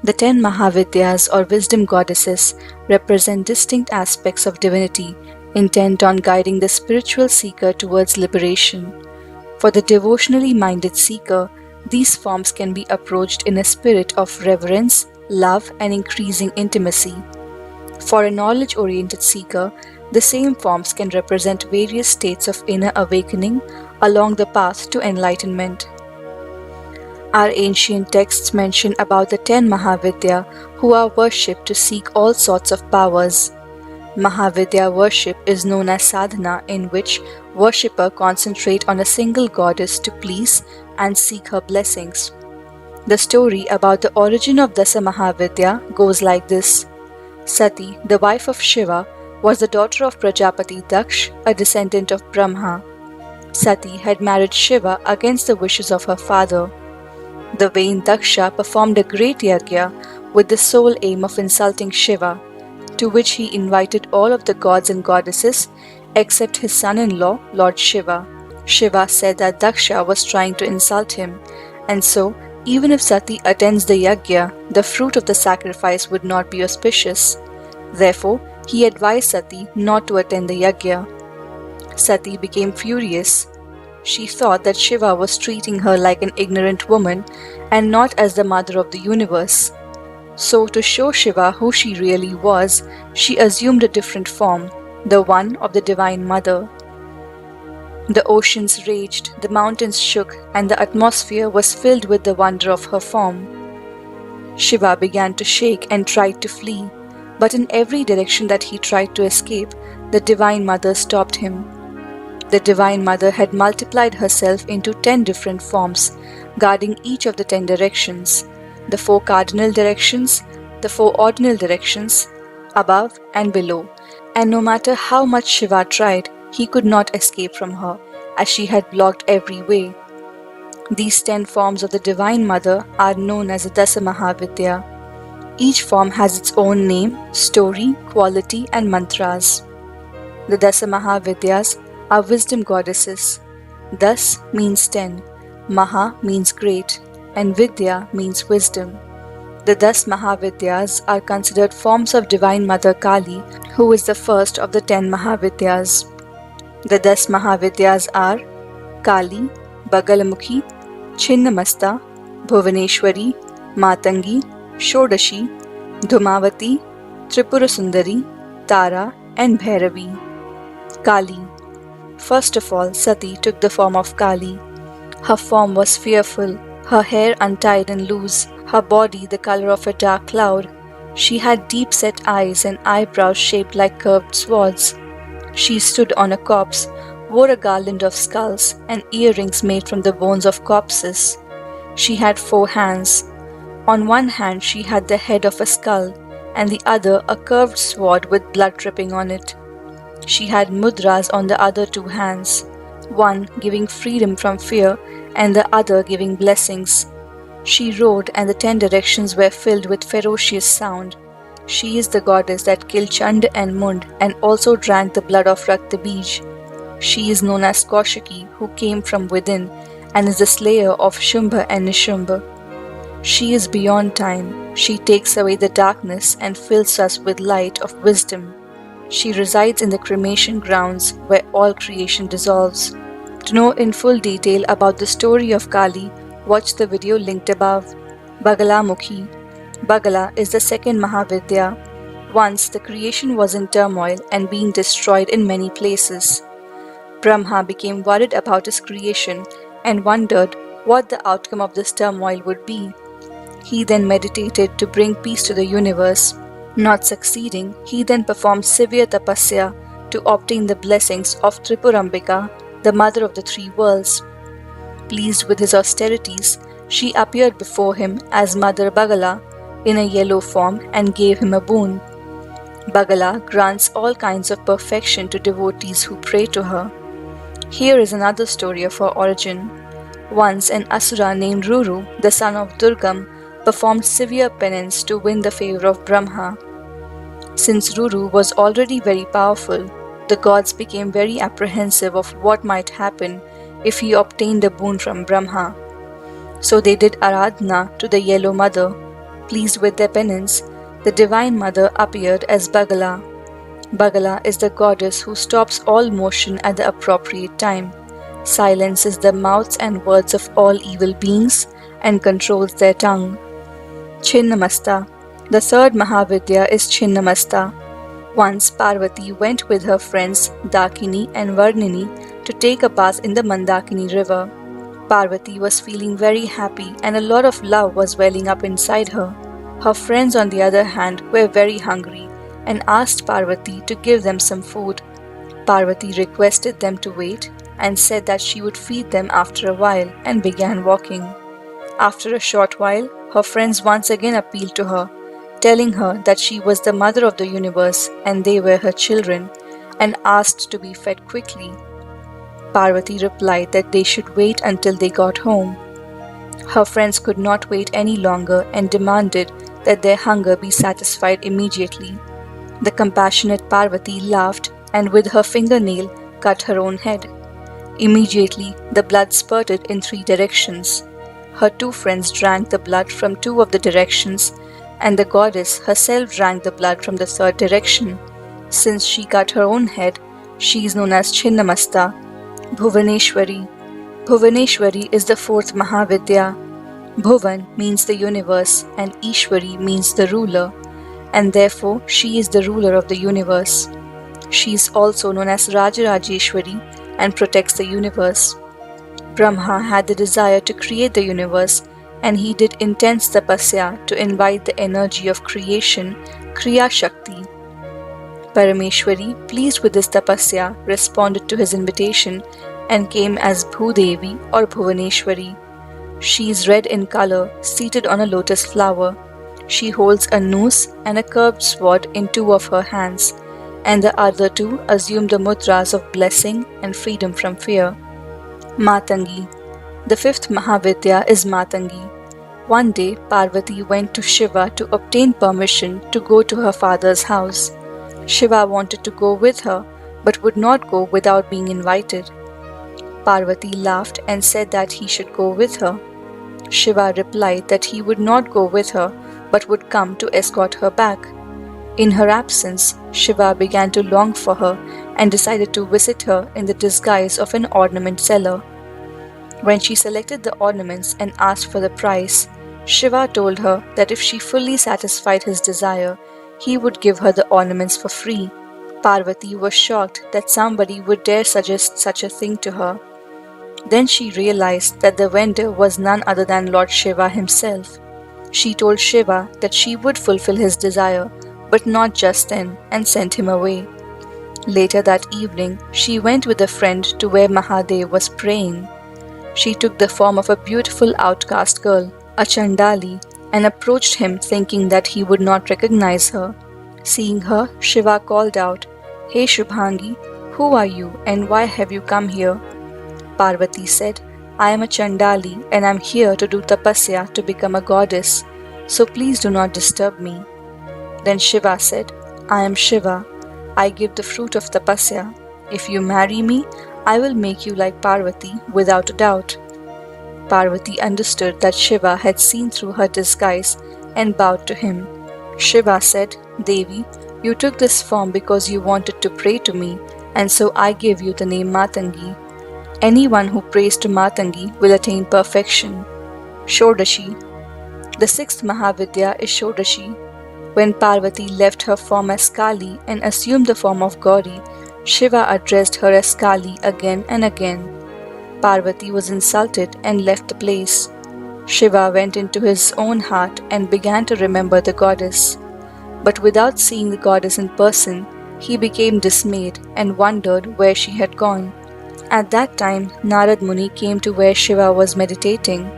The 10 Mahavidyas or wisdom goddesses represent distinct aspects of divinity intent on guiding the spiritual seeker towards liberation. For the devotionally minded seeker, these forms can be approached in a spirit of reverence, love, and increasing intimacy. For a knowledge-oriented seeker, the same forms can represent various states of inner awakening along the path to enlightenment. Our ancient texts mention about the 10 Mahavidya who are worshipped to seek all sorts of powers. Mahavidya worship is known as sadhana, in which worshipper concentrate on a single goddess to please and seek her blessings. The story about the origin of Dasa Mahavidya goes like this. Sati, the wife of Shiva, was the daughter of Prajapati Daksh, a descendant of Brahma. Sati had married Shiva against the wishes of her father. The vain Daksha performed a great yajna with the sole aim of insulting Shiva, to which he invited all of the gods and goddesses except his son-in-law, Lord Shiva. Shiva said that Daksha was trying to insult him, and so, even if Sati attends the yajna, the fruit of the sacrifice would not be auspicious. Therefore, he advised Sati not to attend the yajna. Sati became furious. She thought that Shiva was treating her like an ignorant woman and not as the mother of the universe. So, to show Shiva who she really was, she assumed a different form, the one of the Divine Mother. The oceans raged, the mountains shook, and the atmosphere was filled with the wonder of her form. Shiva began to shake and tried to flee, but in every direction that he tried to escape, the Divine Mother stopped him. The Divine Mother had multiplied herself into 10 different forms, guarding each of the 10 directions, the 4 cardinal directions, the 4 ordinal directions, above and below, and no matter how much Shiva tried, he could not escape from her, as she had blocked every way. These 10 forms of the Divine Mother are known as the Dasa Mahavidya. Each form has its own name, story, quality, and mantras. The Dasa Mahavidyas are wisdom goddesses. Das means 10, Maha means great, and Vidya means wisdom. The 10 Mahavidyas are considered forms of Divine Mother Kali, who is the first of the 10 Mahavidyas. The 10 Mahavidyas are Kali, Bagalamukhi, Chinnamasta, Bhuvaneshwari, Matangi, Shodashi, Dhumavati, Tripura Sundari, Tara, and Bhairavi. Kali. First of all, Sati took the form of Kali. Her form was fearful, her hair untied and loose, her body the color of a dark cloud. She had deep-set eyes and eyebrows shaped like curved swords. She stood on a corpse, wore a garland of skulls and earrings made from the bones of corpses. She had 4 hands. On one hand she had the head of a skull, and the other a curved sword with blood dripping on it. She had mudras on the other 2 hands, one giving freedom from fear and the other giving blessings. She rode and the 10 directions were filled with ferocious sound. She is the goddess that killed Chand and Mund and also drank the blood of Raktabij. She is known as Kaushiki, who came from within and is the slayer of Shumbha and Nishumbha. She is beyond time. She takes away the darkness and fills us with light of wisdom. She resides in the cremation grounds where all creation dissolves. To know in full detail about the story of Kali, watch the video linked above. Bagalamukhi. Bagala is the second Mahavidya. Once the creation was in turmoil and being destroyed in many places. Brahma became worried about his creation and wondered what the outcome of this turmoil would be. He then meditated to bring peace to the universe. Not succeeding, he then performed severe tapasya to obtain the blessings of Tripurambika, the mother of the 3 worlds. Pleased with his austerities, she appeared before him as Mother Bagala in a yellow form and gave him a boon. Bagala grants all kinds of perfection to devotees who pray to her. Here is another story of her origin. Once an asura named Ruru, the son of Durgam, performed severe penance to win the favor of Brahma. Since Ruru was already very powerful, the gods became very apprehensive of what might happen if he obtained a boon from Brahma. So they did Aradhana to the Yellow Mother. Pleased with their penance, the Divine Mother appeared as Bagala. Bagala is the goddess who stops all motion at the appropriate time, silences the mouths and words of all evil beings, and controls their tongue. Chinnamasta. The third Mahavidya is Chinnamasta. Once Parvati went with her friends Dakini and Varnini to take a bath in the Mandakini river. Parvati was feeling very happy and a lot of love was welling up inside her. Her friends, on the other hand, were very hungry and asked Parvati to give them some food. Parvati requested them to wait and said that she would feed them after a while and began walking. After a short while, her friends once again appealed to her, telling her that she was the mother of the universe and they were her children, and asked to be fed quickly. Parvati replied that they should wait until they got home. Her friends could not wait any longer and demanded that their hunger be satisfied immediately. The compassionate Parvati laughed and with her fingernail cut her own head. Immediately, the blood spurted in 3 directions. Her 2 friends drank the blood from 2 of the directions, and the goddess herself drank the blood from the 3rd direction. Since she cut her own head, she is known as Chinnamasta. Bhuvaneshwari. Bhuvaneshwari is the 4th Mahavidya. Bhuvan means the universe and Ishwari means the ruler, and therefore she is the ruler of the universe. She is also known as Rajarajeshwari and protects the universe. Brahma had the desire to create the universe, and he did intense tapasya to invite the energy of creation, Kriya Shakti. Parameshwari, pleased with this tapasya, responded to his invitation and came as Bhudevi or Bhuvaneshwari. She is red in color, seated on a lotus flower. She holds a noose and a curved sword in 2 of her hands, and the other 2 assume the mudras of blessing and freedom from fear. Matangi. The 5th Mahavidya is Matangi. One day, Parvati went to Shiva to obtain permission to go to her father's house. Shiva wanted to go with her, but would not go without being invited. Parvati laughed and said that he should go with her. Shiva replied that he would not go with her, but would come to escort her back. In her absence, Shiva began to long for her and decided to visit her in the disguise of an ornament seller. When she selected the ornaments and asked for the price, Shiva told her that if she fully satisfied his desire, he would give her the ornaments for free. Parvati was shocked that somebody would dare suggest such a thing to her. Then she realized that the vendor was none other than Lord Shiva himself. She told Shiva that she would fulfill his desire, but not just then, and sent him away. Later that evening, she went with a friend to where Mahadev was praying. She took the form of a beautiful outcast girl, a Chandali, and approached him thinking that he would not recognize her. Seeing her, Shiva called out, "Hey Shubhangi, who are you and why have you come here?" Parvati said, "I am a Chandali and I am here to do tapasya to become a goddess, so please do not disturb me." Then Shiva said, "I am Shiva. I give the fruit of tapasya. If you marry me, I will make you like Parvati without a doubt." Parvati understood that Shiva had seen through her disguise and bowed to him. Shiva said, "Devi, you took this form because you wanted to pray to me, and so I gave you the name Matangi. Anyone who prays to Matangi will attain perfection." Shodashi. The 6th Mahavidya is Shodashi. When Parvati left her form as Kali and assumed the form of Gauri, Shiva addressed her as Kali again and again. Parvati was insulted and left the place. Shiva went into his own heart and began to remember the goddess. But without seeing the goddess in person, he became dismayed and wondered where she had gone. At that time, Narad Muni came to where Shiva was meditating.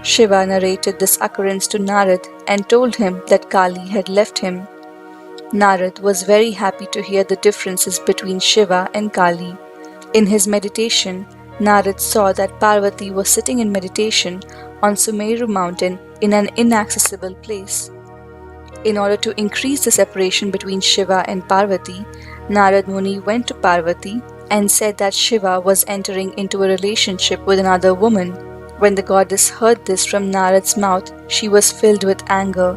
Shiva narrated this occurrence to Narad and told him that Kali had left him. Narad was very happy to hear the differences between Shiva and Kali. In his meditation, Narad saw that Parvati was sitting in meditation on Sumeru mountain in an inaccessible place. In order to increase the separation between Shiva and Parvati, Narad Muni went to Parvati and said that Shiva was entering into a relationship with another woman. When the goddess heard this from Narad's mouth, she was filled with anger.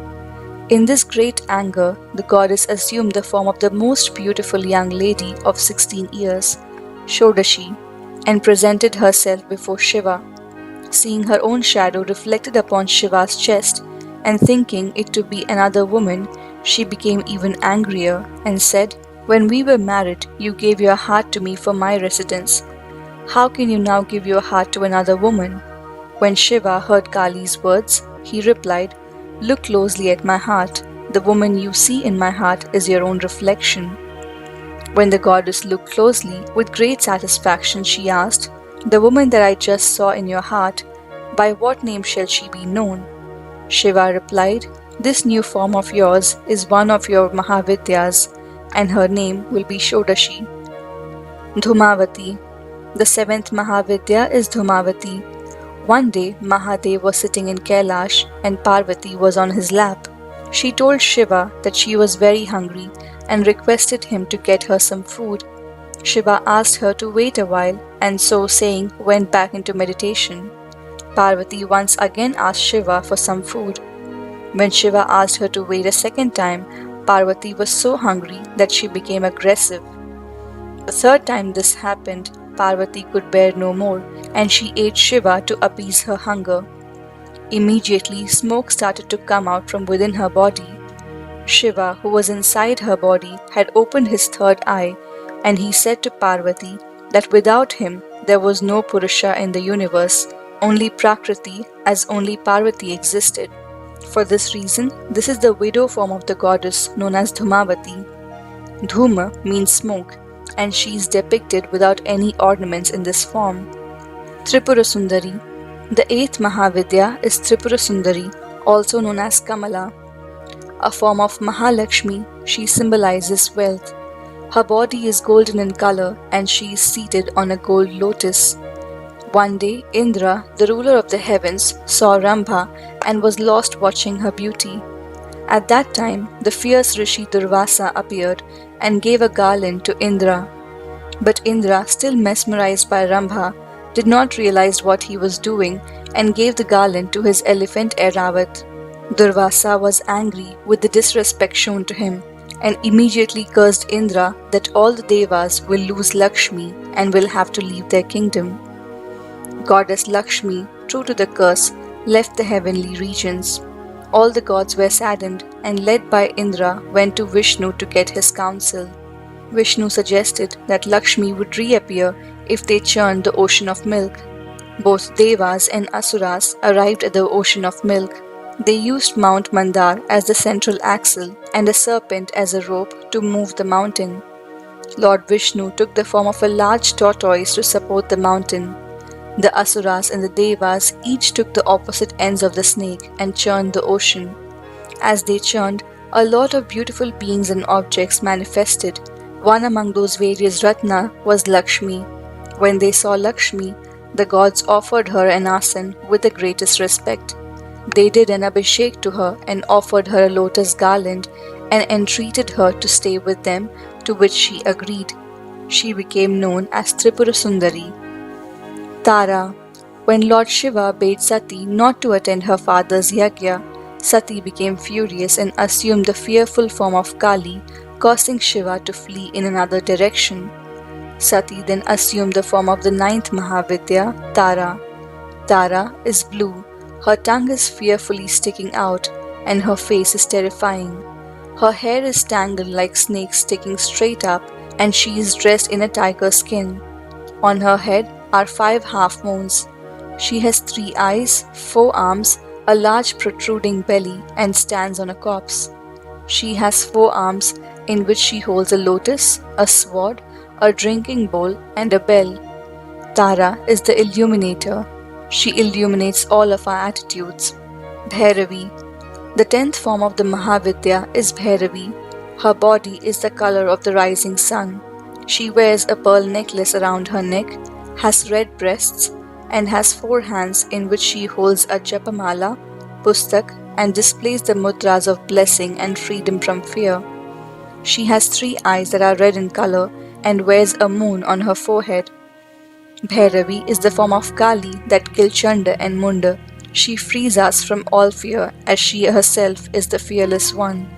In this great anger, the goddess assumed the form of the most beautiful young lady of 16 years, Shodashi, and presented herself before Shiva. Seeing her own shadow reflected upon Shiva's chest and thinking it to be another woman, she became even angrier and said, "When we were married, you gave your heart to me for my residence. How can you now give your heart to another woman?" When Shiva heard Kali's words, he replied, "Look closely at my heart. The woman you see in my heart is your own reflection." When the goddess looked closely, with great satisfaction she asked, "The woman that I just saw in your heart, by what name shall she be known?" Shiva replied, "This new form of yours is one of your Mahavidyas, and her name will be Shodashi." Dhumavati. The seventh Mahavidya is Dhumavati. One day, Mahadev was sitting in Kailash and Parvati was on his lap. She told Shiva that she was very hungry and requested him to get her some food. Shiva asked her to wait a while and so saying went back into meditation. Parvati once again asked Shiva for some food. When Shiva asked her to wait a second time, Parvati was so hungry that she became aggressive. The third time this happened, Parvati could bear no more and she ate Shiva to appease her hunger. Immediately, smoke started to come out from within her body. Shiva, who was inside her body, had opened his third eye, and he said to Parvati that without him there was no Purusha in the universe, only Prakriti, as only Parvati existed. For this reason, this is the widow form of the goddess known as Dhumavati. Dhuma means smoke, and she is depicted without any ornaments in this form. Tripura Sundari. The eighth Mahavidya is Tripura Sundari, also known as Kamala. A form of Mahalakshmi, she symbolizes wealth. Her body is golden in color and she is seated on a gold lotus. One day, Indra, the ruler of the heavens, saw Rambha and was lost watching her beauty. At that time, the fierce Rishi Durvasa appeared and gave a garland to Indra. But Indra, still mesmerized by Rambha, did not realize what he was doing and gave the garland to his elephant Airavat. Durvasa was angry with the disrespect shown to him and immediately cursed Indra that all the Devas will lose Lakshmi and will have to leave their kingdom. Goddess Lakshmi, true to the curse, left the heavenly regions. All the gods were saddened and led by Indra went to Vishnu to get his counsel. Vishnu suggested that Lakshmi would reappear if they churned the ocean of milk. Both Devas and Asuras arrived at the ocean of milk. They used Mount Mandar as the central axle and a serpent as a rope to move the mountain. Lord Vishnu took the form of a large tortoise to support the mountain. The Asuras and the Devas each took the opposite ends of the snake and churned the ocean. As they churned, a lot of beautiful beings and objects manifested. One among those various Ratna was Lakshmi. When they saw Lakshmi, the gods offered her an asan with the greatest respect. They did an abhishek to her and offered her a lotus garland and entreated her to stay with them, to which she agreed. She became known as Tripura Sundari. Tara. When Lord Shiva bade Sati not to attend her father's yajna, Sati became furious and assumed the fearful form of Kali, causing Shiva to flee in another direction. Sati then assumed the form of the ninth Mahavidya, Tara. Tara is blue, her tongue is fearfully sticking out, and her face is terrifying. Her hair is tangled like snakes sticking straight up, and she is dressed in a tiger skin. On her head are 5 half moons. She has 3 eyes, 4 arms, a large protruding belly, and stands on a corpse. She has 4 arms, in which she holds a lotus, a sword, a drinking bowl, and a bell. Tara is the illuminator. She illuminates all of our attitudes. Bhairavi. The 10th form of the Mahavidya is Bhairavi. Her body is the color of the rising sun. She wears a pearl necklace around her neck, has red breasts, and has 4 hands in which she holds a japamala, pustak, and displays the mudras of blessing and freedom from fear. She has 3 eyes that are red in color and wears a moon on her forehead. Bhairavi is the form of Kali that killed Chanda and Munda. She frees us from all fear as she herself is the fearless one.